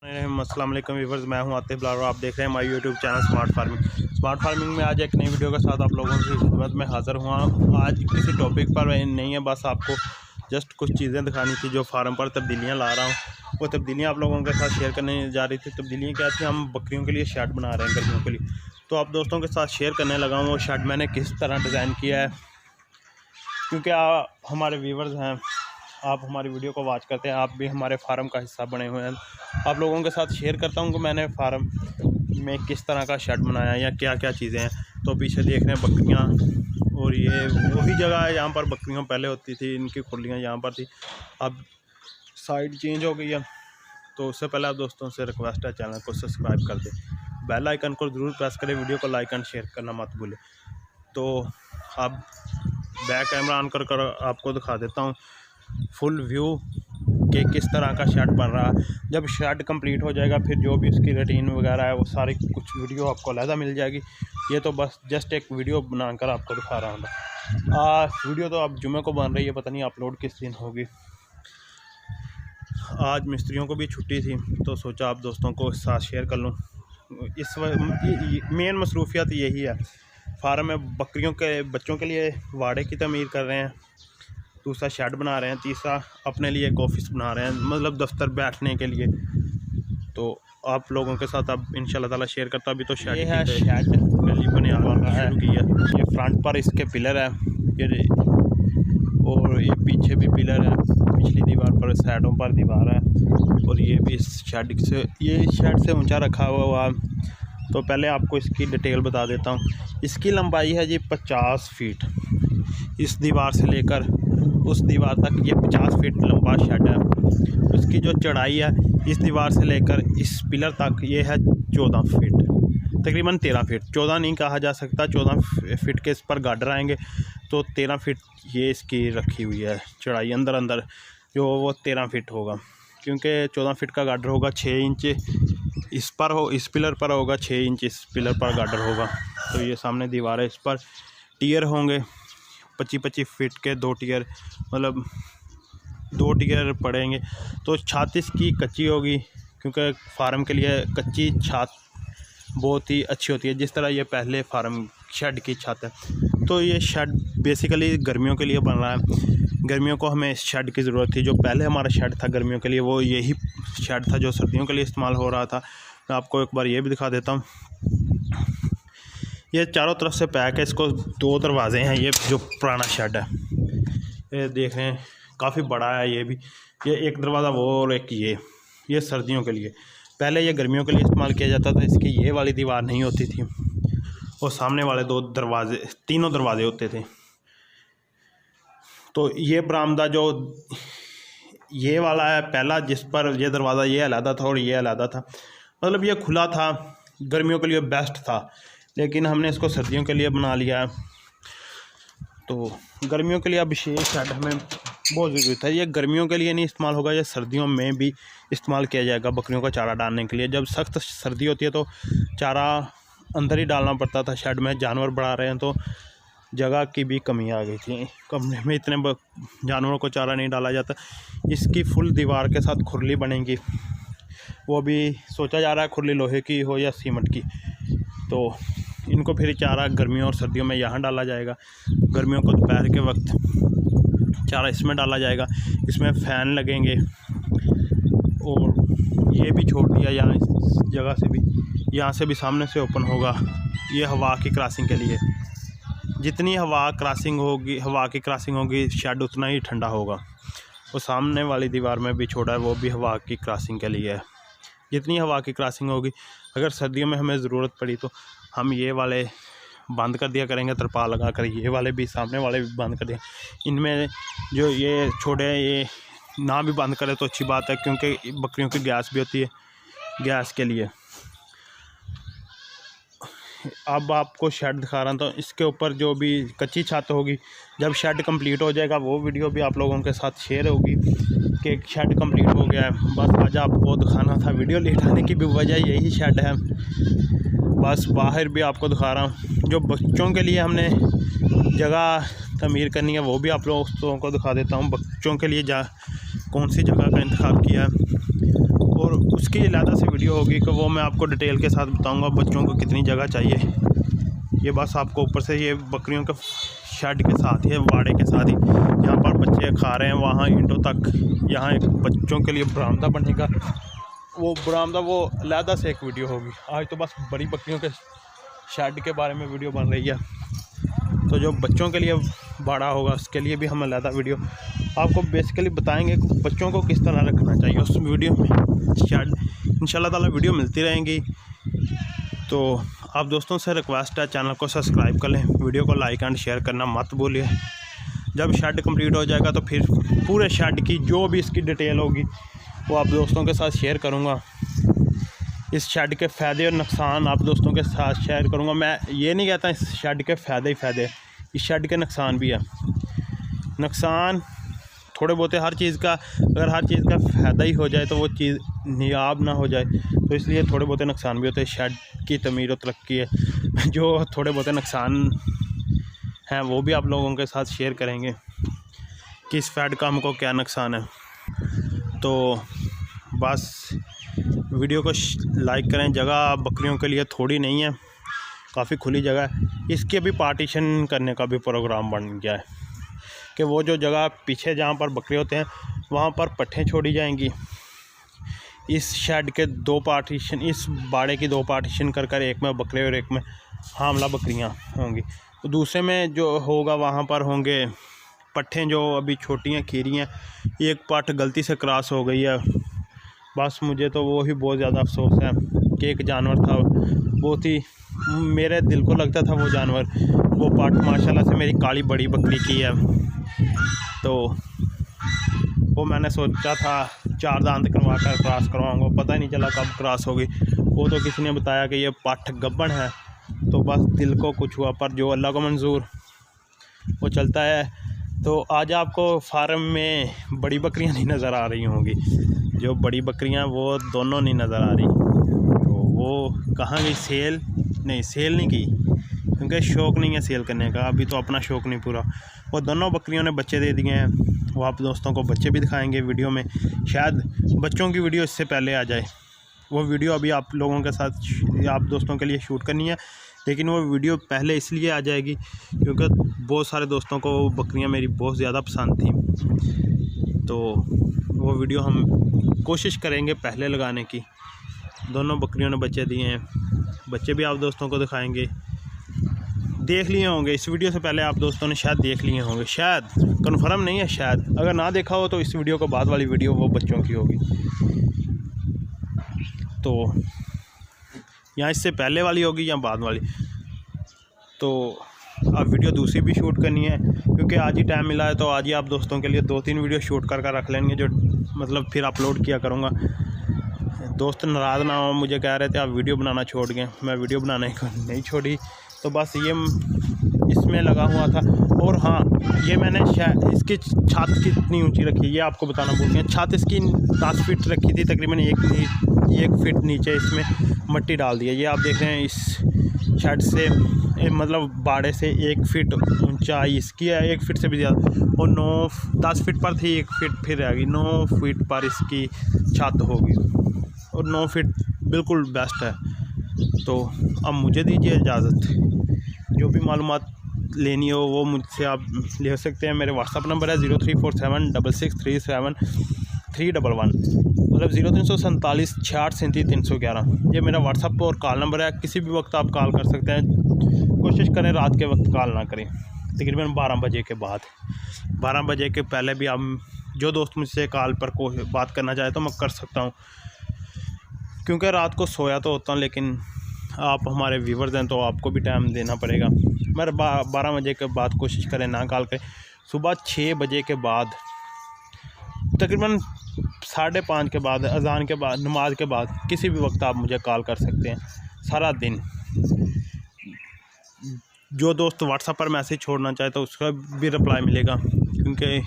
अस्सलाम वालेकुम व्यूअर्स, मैं हूं आतिफ ब्लागर। आप देख रहे हैं हमारी यूट्यूब चैनल स्मार्ट फार्मिंग में आज एक नई वीडियो के साथ आप लोगों की खिदमत में हाज़िर हुआ। आज किसी टॉपिक पर नहीं है, बस आपको जस्ट कुछ चीज़ें दिखानी थी जो फार्म पर तब्दीलियां ला रहा हूं। वो तब्दीलियां आप लोगों के साथ शेयर करने जा रही थी। तब्दीलियां क्या थी, हम बकरियों के लिए शेड बना रहे हैं गर्मियों के लिए, तो आप दोस्तों के साथ शेयर करने लगा हूँ वो शेड मैंने किस तरह डिज़ाइन किया है। क्योंकि हमारे व्यूवर्स हैं, आप हमारी वीडियो को वॉच करते हैं, आप भी हमारे फार्म का हिस्सा बने हुए हैं। आप लोगों के साथ शेयर करता हूं कि मैंने फार्म में किस तरह का शेड बनाया या क्या क्या चीज़ें हैं। तो पीछे देख रहे हैं बकरियां, और ये वही जगह है जहां पर बकरियां पहले होती थी। इनकी खुलियां यहां पर थी, अब साइड चेंज हो गई है। तो उससे पहले आप दोस्तों से रिक्वेस्ट है, चैनल को सब्सक्राइब कर दें, बेल आइकन को ज़रूर प्रेस करें, वीडियो को लाइक एंड शेयर करना मत भूलें। तो अब बैक कैमरा ऑन कर आपको दिखा देता हूँ फुल व्यू कि किस तरह का शेड बन रहा है। जब शेड कंप्लीट हो जाएगा फिर जो भी उसकी रूटीन वगैरह है वो सारी कुछ वीडियो आपको अलहदा मिल जाएगी। ये तो बस जस्ट एक वीडियो बनाकर आपको दिखा रहा हूँ। वीडियो तो अब जुमे को बन रही है, पता नहीं अपलोड किस दिन होगी। आज मिस्त्रियों को भी छुट्टी थी तो सोचा आप दोस्तों को साथ शेयर कर लूँ। इस मेन मसरूफियत यही है, फार्म में बकरियों के बच्चों के लिए वाड़े की तमीर कर रहे हैं, दूसरा शेड बना रहे हैं, तीसरा अपने लिए एक ऑफिस बना रहे हैं, मतलब दफ्तर बैठने के लिए। तो आप लोगों के साथ अब इंशाल्लाह ताला शेयर करता। अभी तो शेड है, शेड गली बने वाला है, ये फ्रंट पर इसके पिलर है, ये और ये पीछे भी पिलर है, पिछली दीवार पर साइडों पर दीवार है, और ये भी इस शेड से ऊंचा रखा हुआ। तो पहले आपको इसकी डिटेल बता देता हूँ। इसकी लंबाई है जी 50 फीट, इस दीवार से लेकर उस दीवार तक ये 50 फीट लंबा शेड है। उसकी जो चढ़ाई है इस दीवार से लेकर इस पिलर तक ये है 14 फीट, तकरीबन 13 फीट। 14 नहीं कहा जा सकता, 14 फीट के इस पर गार्डर आएंगे, तो 13 फीट ये इसकी रखी हुई है चढ़ाई। अंदर जो वो 13 फीट होगा, क्योंकि 14 फीट का गार्डर होगा। 6 इंच इस पर इस पिलर पर होगा, 6 इंच इस पिलर पर गार्डर होगा। तो ये सामने दीवार है, इस पर टियर होंगे 25-25 फीट के, 2 टियर, मतलब 2 टियर पड़ेंगे। तो छत इसकी कच्ची होगी, क्योंकि फार्म के लिए कच्ची छत बहुत ही अच्छी होती है, जिस तरह ये पहले फार्म शेड की छत है। तो ये शेड बेसिकली गर्मियों के लिए बन रहा है। गर्मियों को हमें इस शेड की ज़रूरत थी। जो पहले हमारा शेड था गर्मियों के लिए, वो यही शेड था जो सर्दियों के लिए इस्तेमाल हो रहा था। मैं आपको एक बार ये भी दिखा देता हूँ। ये चारों तरफ से पैक है, इसको 2 दरवाजे हैं। ये जो पुराना शेड है, ये देख रहे हैं काफ़ी बड़ा है। ये भी ये एक दरवाज़ा वो, और एक ये सर्दियों के लिए। पहले ये गर्मियों के लिए इस्तेमाल किया जाता था। इसकी ये वाली दीवार नहीं होती थी, और सामने वाले 2 दरवाजे, तीनों दरवाजे होते थे। तो ये बरामदा जो ये वाला है पहला, जिस पर ये दरवाज़ा ये अलहदा था और ये अलहदा था, मतलब ये खुला था, गर्मियों के लिए बेस्ट था। लेकिन हमने इसको सर्दियों के लिए बना लिया है। तो गर्मियों के लिए अब ये शेड हमें बहुत ज़रूरी था। ये गर्मियों के लिए नहीं इस्तेमाल होगा, ये सर्दियों में भी इस्तेमाल किया जाएगा बकरियों का चारा डालने के लिए। जब सख्त सर्दी होती है तो चारा अंदर ही डालना पड़ता था। शेड में जानवर बढ़ा रहे हैं तो जगह की भी कमी आ गई थी, कमरे में इतने जानवरों को चारा नहीं डाला जाता। इसकी फुल दीवार के साथ खुरली बनेगी, वो भी सोचा जा रहा है खुरली लोहे की हो या सीमेंट की। तो इनको फिर चारा गर्मियों और सर्दियों में यहाँ डाला जाएगा। गर्मियों को दोपहर के वक्त चारा इसमें डाला जाएगा, इसमें फ़ैन लगेंगे, और ये भी छोड़ दिया यहाँ, इस जगह से भी, यहाँ से भी सामने से ओपन होगा। ये हवा की क्रॉसिंग के लिए, जितनी हवा की क्रॉसिंग होगी शेड उतना ही ठंडा होगा। और सामने वाली दीवार में भी छोड़ा है, वो भी हवा की क्रॉसिंग के लिए है। जितनी हवा की क्रॉसिंग होगी, अगर सर्दियों में हमें ज़रूरत पड़ी तो हम ये वाले बंद कर दिया करेंगे तरपाल लगा कर, ये वाले भी, सामने वाले भी बंद कर दिया। इनमें जो ये छोटे हैं ये ना भी बंद करें तो अच्छी बात है, क्योंकि बकरियों की गैस भी होती है, गैस के लिए। अब आपको शेड दिखा रहा था, इसके ऊपर जो भी कच्ची छत होगी, जब शेड कंप्लीट हो जाएगा वो वीडियो भी आप लोगों के साथ शेयर होगी कि शेड कंप्लीट हो गया है। बस आज आपको दिखाना था, वीडियो लेट आने की भी वजह यही शेड है। बस बाहर भी आपको दिखा रहा हूँ। जो बच्चों के लिए हमने जगह तमीर करनी है वो भी आप लोगों को दिखा देता हूँ। बच्चों के लिए कौन सी जगह का इंतखाब किया है। और उसकी अलग से वीडियो होगी कि वो मैं आपको डिटेल के साथ बताऊंगा बच्चों को कितनी जगह चाहिए। ये बस आपको ऊपर से ये बकरियों के शेड के साथ ही, वाड़े के साथ ही यहाँ पर बच्चे खा रहे हैं, वहाँ ईंटों तक यहाँ एक बच्चों के लिए बरामदा बनेगा। वो बरामदा वो अलग से एक वीडियो होगी। आज तो बस बड़ी बकरियों के शेड के बारे में वीडियो बन रही है, तो जो बच्चों के लिए बड़ा होगा उसके लिए भी हम अलग वीडियो आपको बेसिकली बताएंगे कि बच्चों को किस तरह रखना चाहिए उस वीडियो में। शायद इंशाल्लाह ताला वीडियो मिलती रहेंगी। तो आप दोस्तों से रिक्वेस्ट है, चैनल को सब्सक्राइब कर लें, वीडियो को लाइक एंड शेयर करना मत भूलिए। जब शेड कंप्लीट हो जाएगा तो फिर पूरे शेड की जो भी इसकी डिटेल होगी वो आप दोस्तों के साथ शेयर करूँगा। इस शेड के फ़ायदे और नुकसान आप दोस्तों के साथ शेयर करूँगा। मैं ये नहीं कहता इस शेड के फ़ायदे ही फ़ायदे, इस शेड के नुकसान भी है। नुकसान थोड़े बहुत है हर चीज़ का, अगर हर चीज़ का फ़ायदा ही हो जाए तो वो चीज़ नियाब ना हो जाए, तो इसलिए थोड़े बहुत नुकसान भी होते हैं। शेड की तमीर और तरक्की है, जो थोड़े बहुत नुकसान हैं वो भी आप लोगों के साथ शेयर करेंगे कि इस शेड का हमको क्या नुकसान है। तो बस वीडियो को लाइक करें। जगह बकरियों के लिए थोड़ी नहीं है, काफ़ी खुली जगह है। इसके भी पार्टीशन करने का भी प्रोग्राम बन गया है कि वो जो जगह पीछे जहाँ पर बकरे होते हैं वहाँ पर पट्ठें छोड़ी जाएंगी। इस शेड के 2 पार्टीशन, इस बाड़े की 2 पार्टीशन कर कर एक में बकरे और एक में हामला बकरियाँ होंगी। तो दूसरे में जो होगा वहाँ पर होंगे पट्ठें जो अभी छोटी हैं, खीरी हैं। एक पट्ठ गलती से क्रॉस हो गई है, बस मुझे तो वो ही बहुत ज़्यादा अफसोस है कि एक जानवर था, बहुत ही मेरे दिल को लगता था वो जानवर। वो पाठ माशाल्लाह से मेरी काली बड़ी बकरी की है, तो वो मैंने सोचा था 4 दांत करवा कर क्रॉस करवाऊँगा, पता ही नहीं चला कब क्रॉस हो गई। वो तो किसी ने बताया कि ये पाठ गब्बन है, तो बस दिल को कुछ हुआ, पर जो अल्लाह को मंजूर वो चलता है। तो आज आपको फार्म में बड़ी बकरियां नहीं नज़र आ रही होंगी, जो बड़ी बकरियां वो दोनों नहीं नज़र आ रही। तो वो कहाँ गई? सेल नहीं की, क्योंकि शौक़ नहीं है सेल करने का, अभी तो अपना शौक़ नहीं पूरा। वो दोनों बकरियों ने बच्चे दे दिए हैं, वो आप दोस्तों को बच्चे भी दिखाएंगे वीडियो में। शायद बच्चों की वीडियो इससे पहले आ जाए, वो वीडियो अभी आप लोगों के साथ आप दोस्तों के लिए शूट करनी है, लेकिन वो वीडियो पहले इसलिए आ जाएगी क्योंकि बहुत सारे दोस्तों को बकरियां मेरी बहुत ज़्यादा पसंद थी। तो वो वीडियो हम कोशिश करेंगे पहले लगाने की। दोनों बकरियों ने बच्चे दिए हैं, बच्चे भी आप दोस्तों को दिखाएंगे। देख लिए होंगे इस वीडियो से पहले, आप दोस्तों ने शायद देख लिए होंगे, शायद कन्फर्म नहीं है, शायद अगर ना देखा हो तो इस वीडियो को बाद वाली वीडियो वो बच्चों की होगी। तो या इससे पहले वाली होगी या बाद वाली। तो अब वीडियो दूसरी भी शूट करनी है, क्योंकि आज ही टाइम मिला है, तो आज ही आप दोस्तों के लिए 2-3 वीडियो शूट कर रख लेंगे, जो मतलब फिर अपलोड किया करूँगा। दोस्त नाराज़ ना हो, मुझे कह रहे थे आप वीडियो बनाना छोड़ गए, मैं वीडियो बनाने को नहीं छोड़ी, तो बस ये इसमें लगा हुआ था। और हाँ, ये मैंने इसकी छत कितनी ऊंची रखी है ये आपको बताना भूल गया। छत इसकी 10 फीट रखी थी, तकरीबन 1 फीट नीचे इसमें मट्टी डाल दी है। ये आप देख रहे हैं, इस शेड से मतलब बाड़े से 1 फीट ऊंचाई इसकी है, 1 फीट से भी ज़्यादा। और 10 फीट पर थी, 1 फीट फिर रहेगी, 9 फीट पर इसकी छत होगी, और 9 फीट बिल्कुल बेस्ट है। तो अब मुझे दीजिए इजाज़त, जो भी मालूमात लेनी हो वो मुझसे आप ले सकते हैं। मेरे व्हाट्सअप नंबर है 0347663731, मतलब 0347 66 311। ये मेरा व्हाट्सअप और कॉल नंबर है, किसी भी वक्त आप कॉल कर सकते हैं। कोशिश करें रात के वक्त कॉल ना करें, तकरीबन 12 बजे के बाद। 12 बजे के पहले भी आप जो दोस्त मुझसे कॉल पर बात करना चाहे तो मैं कर सकता हूँ, क्योंकि रात को सोया तो होता हूँ, लेकिन आप हमारे व्यूवर्स हैं तो आपको भी टाइम देना पड़ेगा। मैं 12 बजे के बाद कोशिश करें ना कॉल करें। सुबह 6 बजे के बाद, तकरीबन 5:30 के बाद, अज़ान के बाद, नमाज के बाद, किसी भी वक्त आप मुझे कॉल कर सकते हैं सारा दिन। जो दोस्त व्हाट्सएप पर मैसेज छोड़ना चाहे तो उसका भी रिप्लाई मिलेगा, क्योंकि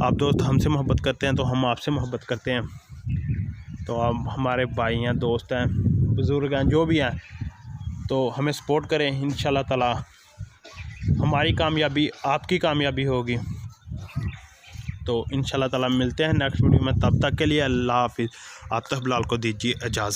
आप दोस्त हमसे मोहब्बत करते हैं तो हम आपसे मोहब्बत करते हैं। तो आप हमारे भाई हैं, दोस्त हैं, बुज़ुर्ग हैं, जो भी हैं, तो हमें सपोर्ट करें। इंशाल्लाह ताला हमारी कामयाबी आपकी कामयाबी होगी। तो इंशाल्लाह ताला मिलते हैं नेक्स्ट वीडियो में, तब तक के लिए अल्लाह हाफिज़। आतिफ बिलाल को दीजिए इजाज़त।